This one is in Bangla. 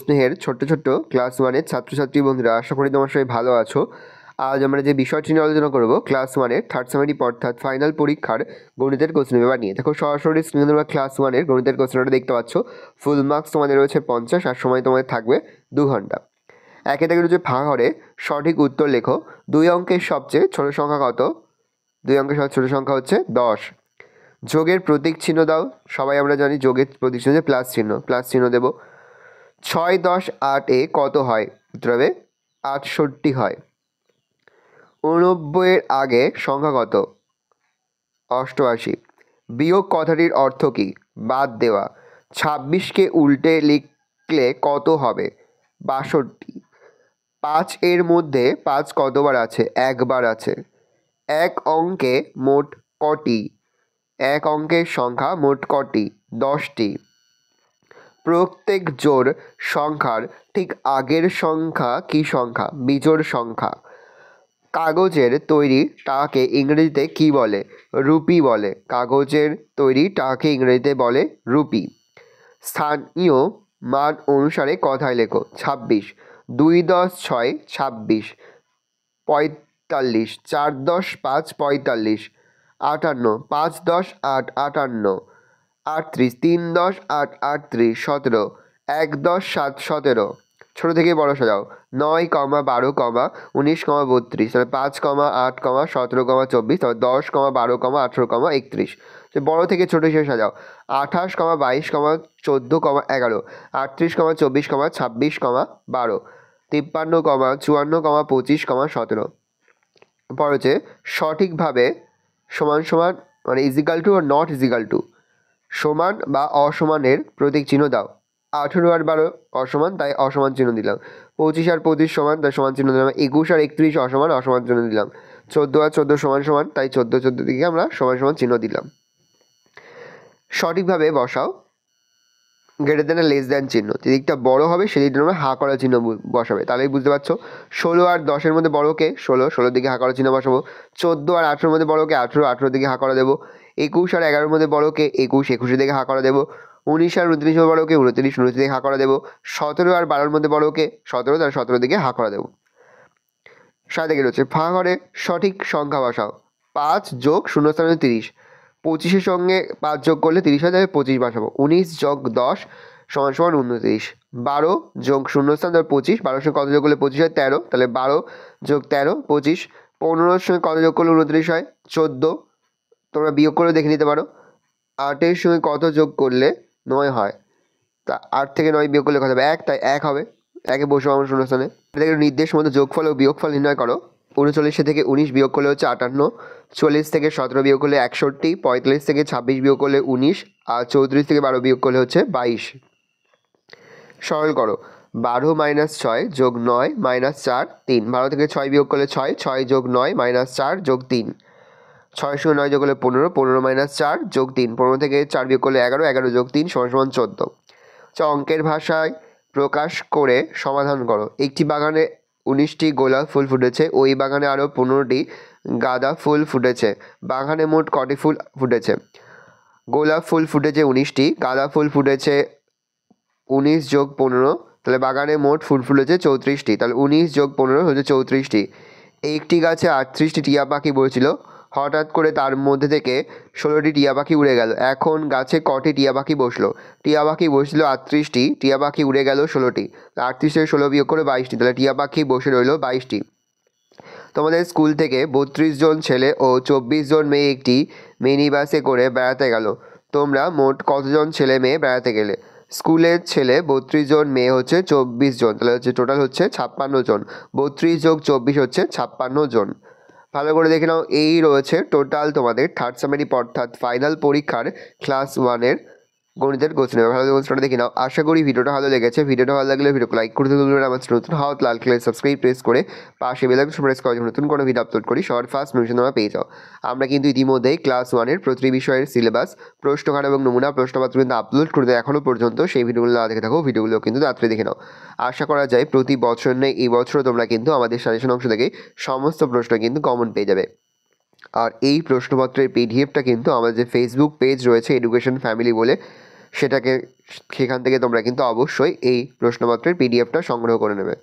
স্নেহের ছোট্ট ছোট্ট ক্লাস 1-এর ছাত্রছাত্রী বন্ধুরা, আশা করি তোমার সবাই ভালো আছো। আজ আমরা যে বিষয়টি নিয়ে আলোচনা করবো ক্লাস 1-এর থার্ড সেমিস্টার অর্থাৎ ফাইনাল পরীক্ষার গণিতের কোশ্চেন পেপার নিয়ে। দেখো সরাসরি স্ক্রিনে তোমরা ক্লাস 1-এর গণিতের কোশ্চেনটা দেখতে পাচ্ছ। ফুল মার্কস তোমাদের রয়েছে 50 আর সময় তোমাদের থাকবে 2 ঘন্টা। একে থেকে রয়েছে ফাঁকা ঘরে সঠিক উত্তর লেখো। 2 অঙ্কের সবচেয়ে ছোট সংখ্যা কত? 2 অঙ্কের সবচেয়ে ছোট সংখ্যা হচ্ছে 10। যোগের প্রতীক চিহ্ন দাও। সবাই আমরা জানি যোগের প্রতীক চিহ্ন যে প্লাস চিহ্ন দেবো। 6, 10, 8 এ কত হয়? উত্তর হবে 68 হয়। 89 এর আগে সংখ্যা কত? 88। বিয়োগ কথাটির অর্থ কী? বাদ দেওয়া। 26কে উল্টে লিখলে কত হবে? 62। 5 এর মধ্যে 5 কতবার আছে? একবার আছে। এক অঙ্কে মোট কটি? এক অঙ্কের সংখ্যা মোট কটি? 10টি। প্রত্যেক জোড় সংখ্যার ঠিক আগের সংখ্যা কী সংখ্যা? বিজোড় সংখ্যা। কাগজের তৈরি টাকাকে ইংরেজিতে কী বলে? রুপি বলে। কাগজের তৈরি টাকাকে ইংরেজিতে বলে রুপি। স্থানীয় মান অনুসারে কথায় লেখো। 26। 2, 10, 6, 26। 45। 4, 10, 5, 45। 58। 5, 10, 8, 58। 38। 3, 10, 8, 38। 17। 1, 10, 7, 17। ছোটো থেকে বড় সাজাও। 9, 12, 19, 32। তাহলে 5, 8, 17, 24। তাহলে 10, 12, 18, 31। বড় থেকে ছোটো হিসেবে সাজাও। 28, 22, 14, 11। 38, 24, 26, 12। 53, 54, 25, 17। পর হচ্ছে সঠিকভাবে সমান সমান মানে ইজিক্যাল টু আর নট ইজিক্যাল টু, সমান বা অসমানের প্রতীক চিহ্ন দাও। 18 আর 12 অসমান, তাই অসমান চিহ্ন দিলাম। 25 আর 25 সমান, তাই সমান চিহ্ন দিলাম। 21 আর 31 অসমান, অসমান চিহ্ন দিলাম। 14 আর 14 সমান সমান, তাই 14 দিকে আমরা সমান সমান চিহ্ন দিলাম। সঠিকভাবে বসাও গ্রেটার দেন আর লেস দেন চিহ্ন। যেদিকটা বড় হবে সেদিকটা আমরা হা করা চিহ্ন বসাবে, তাহলেই বুঝতে পারছো। 16 আর 10-এর মধ্যে বড়কে 16 দিকে হা করা চিহ্ন বসাবো। 14 আর 18-এর মধ্যে বড়কে 18 দিকে হা করা দেবো। 21 আর 11-এর মধ্যে বড়কে 21 দিকে হা করা দেবো। 19 আর 29-এর বড়কে 29 দিকে হা করা দেবো। 17 আর 12-এর মধ্যে বড়কে 17 দিকে হা করা দেবো। সাথে রয়েছে ফাঁকা ঘরে সঠিক সংখ্যা বসাও। 5 যোগ 0 স্থানে 30। 25-এর সঙ্গে 5 যোগ করলে 30 হয়, তাহলে 25 বসাবো। 19 যোগ 10 সমান সমান 29। 12 যোগ 0 স্থান 25। 12-এর সঙ্গে কত যোগ করলে 25 হয়? 13। তাহলে 12 যোগ 13 25। 15-এর সঙ্গে কত যোগ করলে 29 হয়? 14। তোমরা বিয়োগ করে দেখে নিতে পারো। 8-এর সঙ্গে কত যোগ করলে 9 হয়? তা 8 থেকে 9 বিয়োগ করলে কত হবে? 1, তাই 1 হবে। 1-এ বসবো আমার শূন্যস্থানে। এটাকে নির্দেশ মতো যোগফল ও বিয়োগফল নির্ণয় করো। 39 থেকে 19 বিয়োগ করলে হচ্ছে 58। 40 থেকে 17 বিয়োগ করলে 61। 45 থেকে 26 বিয়োগ করলে 19। আর 34 থেকে 12 বিয়োগ করলে হচ্ছে 22। সরল করো। 12 - 6 যোগ 9 - 4 3। 12 থেকে 6 বিয়োগ করলে 6। 6 যোগ 9 - 4 যোগ 3। 6 সঙ্গে 9 যোগ করলে 15। 15 - 4 যোগ 3। 15 থেকে 4 বিয়োগ করলে 11। 11 যোগ 3 সমান সমান 14। অঙ্কের ভাষায় প্রকাশ করে সমাধান করো। একটি বাগানে 19টি গোলাপ ফুল ফুটেছে, ওই বাগানে আরও 15টি গাঁদা ফুল ফুটেছে। বাগানে মোট কটি ফুল ফুটেছে? গোলাপ ফুল ফুটেছে 19টি, গাঁদা ফুল ফুটেছে 19 যোগ 15, তাহলে বাগানে মোট ফুল ফুটেছে 34টি। তাহলে 19 যোগ 15 হচ্ছে 34টি। একটি গাছে 38টি টিয়া পাখি বসেছিল, হঠাৎ করে তার মধ্যে থেকে 16টি টিয়া পাখি উড়ে গেল। এখন গাছে কটি টিয়া পাখি বসলো? টিয়া পাখি বসছিল 38টি, টিয়া পাখি উড়ে গেল 16টি। 38 থেকে 16 বিয়োগ করে 22টি, তাহলে টিয়া পাখি বসে রইল 22টি। তোমাদের স্কুল থেকে 32 জন ছেলে ও 24 জন মেয়ে একটি মিনি বাসে করে বেড়াতে গেল। তোমরা মোট কতজন ছেলে মেয়ে বেড়াতে গেলে? স্কুলের ছেলে 32 জন, মেয়ে হচ্ছে 24 জন, তাহলে হচ্ছে টোটাল হচ্ছে 56 জন। 32 যোগ 24 হচ্ছে 56 জন। ভালো করে দেখে নাও, এই রয়েছে টোটাল তোমাদের থার্ড সেমিস্টার অর্থাৎ ফাইনাল পরীক্ষার ক্লাস 1-এর গণিতের কোশ্চেন। ভালো কোশ্চেনটা দেখে নাও। আশা করি ভিডিওটা ভালো লেগেছে। ভিডিওটা ভালো লাগলে ভিডিওকে লাইক করতে ভুলবেন না। আমার নতুন হাত লাল কালার সাবস্ক্রাইব প্রেস করে পাশে বেল আইকন প্রেস করে নতুন কোনো ভিডিও আপলোড করি সবার ফার্স্ট নোটিফিকেশন তোমরা পেয়ে যাও। আমরা কিন্তু ইতিমধ্যেই ক্লাস 1-এর প্রতিটি বিষয়ের সিলেবাস, প্রশ্নকার এবং নমুনা প্রশ্নপত্র কিন্তু আপলোড করতে এখনও পর্যন্ত সেই ভিডিওগুলো না দেখে থাকো, ভিডিওগুলো কিন্তু রাত্রে দেখে নাও। আশা করা যায় প্রতি বছর নেই এই বছরও তোমরা কিন্তু আমাদের সাজেশন অংশ থেকে সমস্ত প্রশ্ন কিন্তু কমন পেয়ে যাবে। আর এই প্রশ্নপত্রের পিডিএফটা কিন্তু আমাদের যে ফেসবুক পেজ রয়েছে এডুকেশন ফ্যামিলি বলে, সেখান থেকে তোমরা কিন্তু অবশ্যই এই প্রশ্নপত্রের পিডিএফটা সংগ্রহ করে নেবে।